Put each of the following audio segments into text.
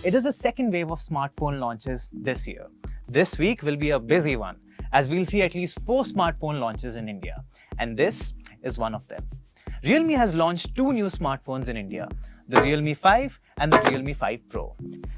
It is the second wave of smartphone launches this year. This week will be a busy one, as we'll see at least 4 smartphone launches in India, and this is one of them. Realme has launched 2 new smartphones in India, the Realme 5 and the Realme 5 Pro.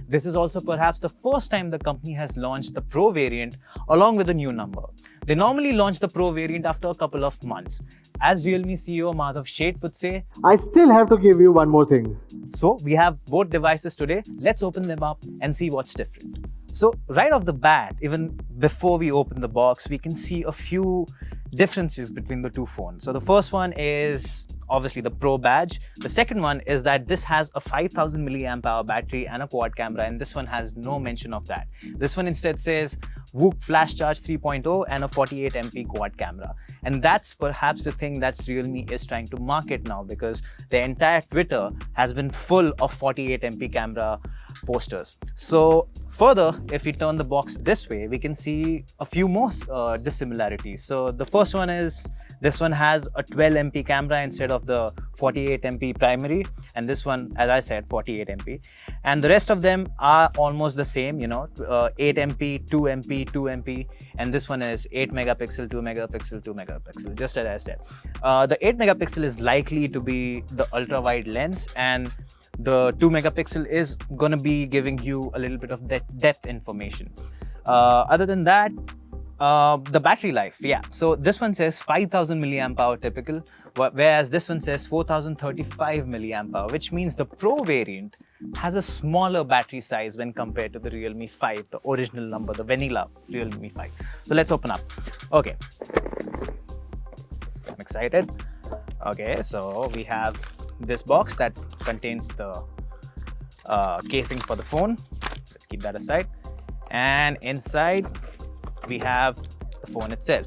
This is also perhaps the first time the company has launched the Pro variant along with a new number. They normally launch the Pro variant after a couple of months. As Realme CEO Madhav Sheth would say, I still have to give you one more thing. so we have both devices today. Let's open them up and see what's different. So right off the bat, even before we open the box, we can see a few differences between the two phones. So the first one is obviously the Pro badge. The second one is that this has a 5000 milliamp hour battery and a quad camera, and this one has no mention of that. This one instead says VOOC Flash Charge 3.0 and a 48 MP quad camera. And that's perhaps the thing that Realme is trying to market now, because their entire Twitter has been full of 48 MP camera posters. So further, if we turn the box this way, we can see a few more dissimilarities. So the first one is this one has a 12 MP camera instead of the 48 MP primary, and this one, as I said, 48 MP. And the rest of them are almost the same, 8 MP, 2 MP, 2 MP, and this one is 8 megapixel, 2 megapixel, 2 megapixel, just as I said. The 8 megapixel is likely to be the ultra wide lens, and the 2 megapixel is going to be giving you a little bit of depth information. Other than that, the battery life, so this one says 5000 milliamp hour typical, whereas this one says 4035 milliamp hour, which means the Pro variant has a smaller battery size when compared to the Realme 5, the original number, the vanilla Realme 5. So let's open up. Okay, I'm excited. Okay, so we have this box that contains the casing for the phone. Let's keep that aside. And inside we have the phone itself.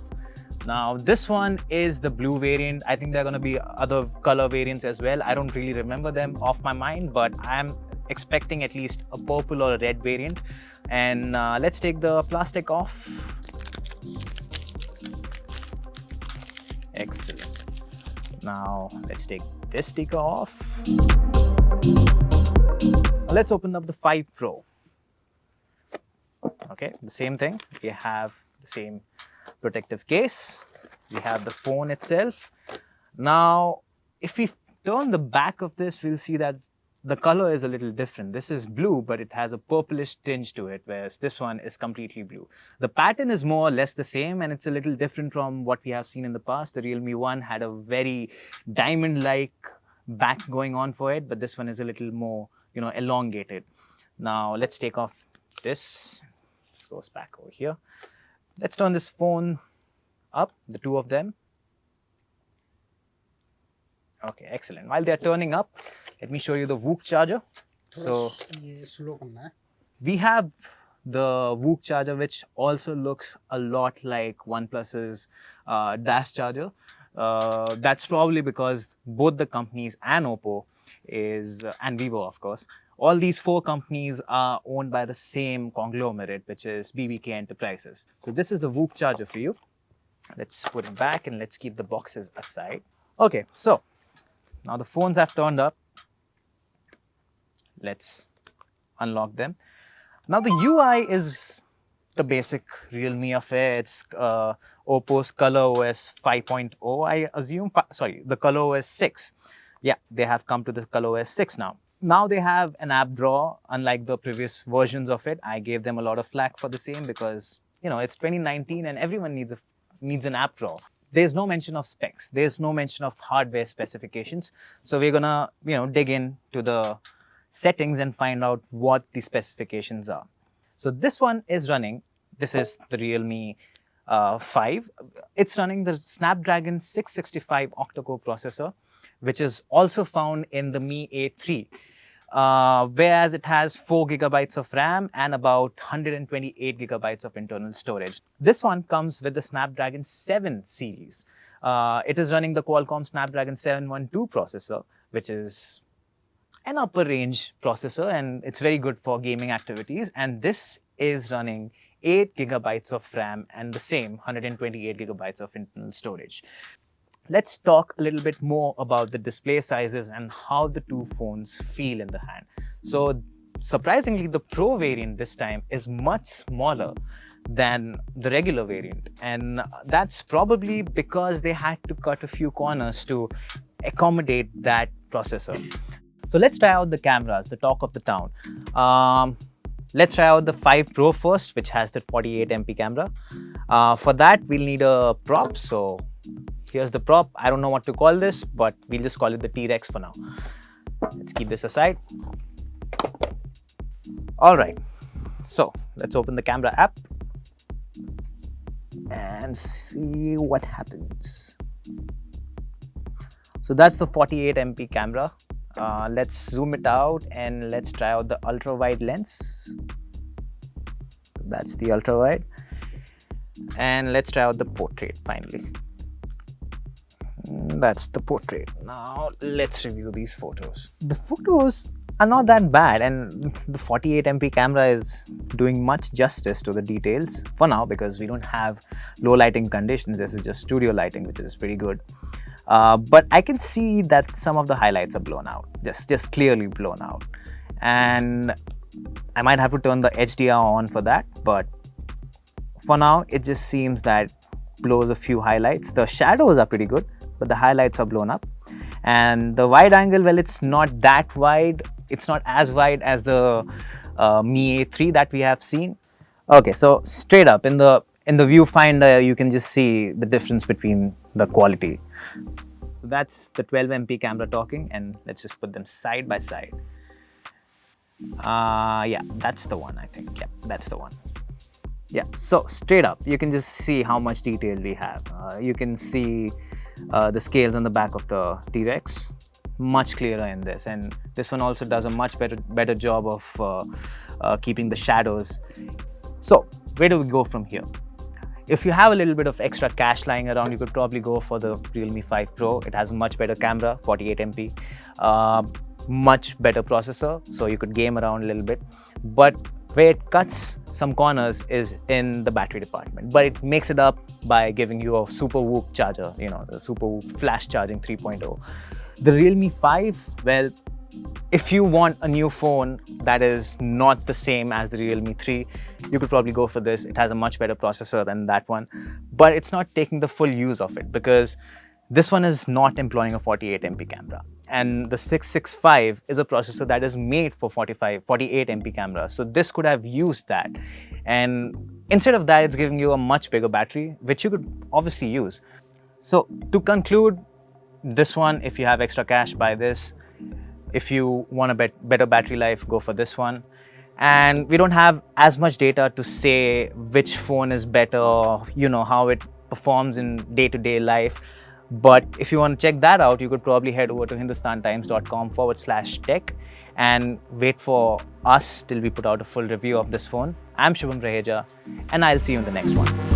Now this one is the blue variant. I think there are going to be other color variants as well. I don't really remember them off my mind, but I'm expecting at least a purple or a red variant. And let's take the plastic off. Excellent. Now let's take this sticker off. Let's open up the 5 Pro. Okay, the same thing. We have the same protective case. We have the phone itself. Now, if we turn the back of this, we'll see that the color is a little different. This is blue, but it has a purplish tinge to it, whereas this one is completely blue. The pattern is more or less the same, and it's a little different from what we have seen in the past. The Realme 1 had a very diamond-like back going on for it, but this one is a little more, elongated. Now, let's take off this. This goes back over here. Let's turn this phone up, the two of them. Okay, excellent. While they're turning up, let me show you the VOOC charger. So we have the VOOC charger, which also looks a lot like OnePlus's Dash charger. That's probably because both the companies and Oppo and Vivo, of course, all these 4 companies are owned by the same conglomerate, which is BBK Enterprises. So this is the VOOC charger for you. Let's put it back and let's keep the boxes aside. Okay, so now the phones have turned up. Let's unlock them. Now the UI is the basic Realme affair. It's Oppo's ColorOS 5.0, I assume. Sorry, the ColorOS 6. Yeah, they have come to the ColorOS 6 now. Now they have an app drawer, unlike the previous versions of it. I gave them a lot of flack for the same because, it's 2019 and everyone needs an app drawer. There's no mention of specs. There's no mention of hardware specifications. So we're gonna, dig into the settings and find out what the specifications are. So this one is running, this is the Realme 5. It's running the Snapdragon 665 octa-core processor, which is also found in the Mi A3. Whereas it has 4 gigabytes of RAM and about 128 gigabytes of internal storage. This one comes with the Snapdragon 7 series. It is running the Qualcomm Snapdragon 712 processor, which is an upper range processor, and it's very good for gaming activities. And this is running 8 gigabytes of RAM and the same 128 gigabytes of internal storage. Let's talk a little bit more about the display sizes and how the two phones feel in the hand. So surprisingly, the Pro variant this time is much smaller than the regular variant, and that's probably because they had to cut a few corners to accommodate that processor. So let's try out the cameras, the talk of the town. Let's try out the 5 Pro first, which has the 48 MP camera. For that, we'll need a prop. So here's the prop. I don't know what to call this, but we'll just call it the T-Rex for now. Let's keep this aside. All right, so let's open the camera app and see what happens. So that's the 48 MP camera. Let's zoom it out and let's try out the ultra wide lens. That's the ultra wide. And let's try out the portrait finally. That's the portrait. Now let's review these photos. The photos are not that bad, and the 48 MP camera is doing much justice to the details for now because we don't have low lighting conditions. This is just studio lighting, which is pretty good. But I can see that some of the highlights are blown out, just clearly blown out. And I might have to turn the HDR on for that, but for now, it just seems that blows a few highlights. The shadows are pretty good, but the highlights are blown up. And the wide angle, well, it's not that wide. It's not as wide as the Mi A3 that we have seen. Okay, so straight up in the viewfinder, you can just see the difference between the quality. That's the 12 MP camera talking, and let's just put them side by side. Yeah, that's the one, I think. Yeah, that's the one. Yeah, so straight up, you can just see how much detail we have. You can see the scales on the back of the T-Rex, much clearer in this, and this one also does a much better job of keeping the shadows. So where do we go from here? If you have a little bit of extra cash lying around, you could probably go for the Realme 5 Pro. It has a much better camera, 48 MP, much better processor, so you could game around a little bit. But where it cuts some corners is in the battery department, but it makes it up by giving you a super whoop charger, you know, the super whoop flash charging 3.0. The Realme 5, well, if you want a new phone that is not the same as the Realme 3, you could probably go for this. It has a much better processor than that one, but it's not taking the full use of it because this one is not employing a 48 MP camera. And the 665 is a processor that is made for 48 MP camera. So this could have used that. And instead of that, it's giving you a much bigger battery, which you could obviously use. So to conclude, this one, if you have extra cash, buy this. If you want a better battery life, go for this one. And we don't have as much data to say which phone is better, you know, how it performs in day-to-day life. But if you want to check that out, you could probably head over to hindustantimes.com/tech and wait for us till we put out a full review of this phone. I'm Shubham Raheja, and I'll see you in the next one.